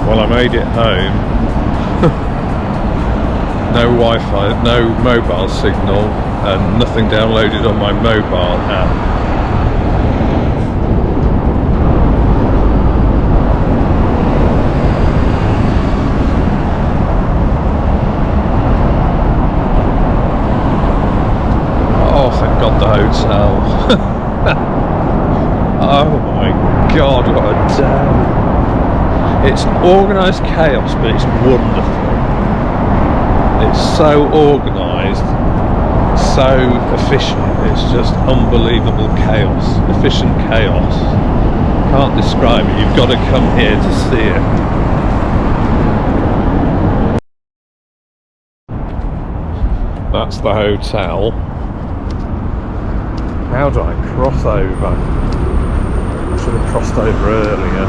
Well, I made it home. No Wi-Fi, no mobile signal, and nothing downloaded on my mobile app. Oh, thank God the hotel. Oh my God, what a day. It's organised chaos, but it's wonderful. It's so organised, so efficient. It's just unbelievable chaos, efficient chaos. Can't describe it. You've got to come here to see it. That's the hotel. How do I cross over? I should have crossed over earlier.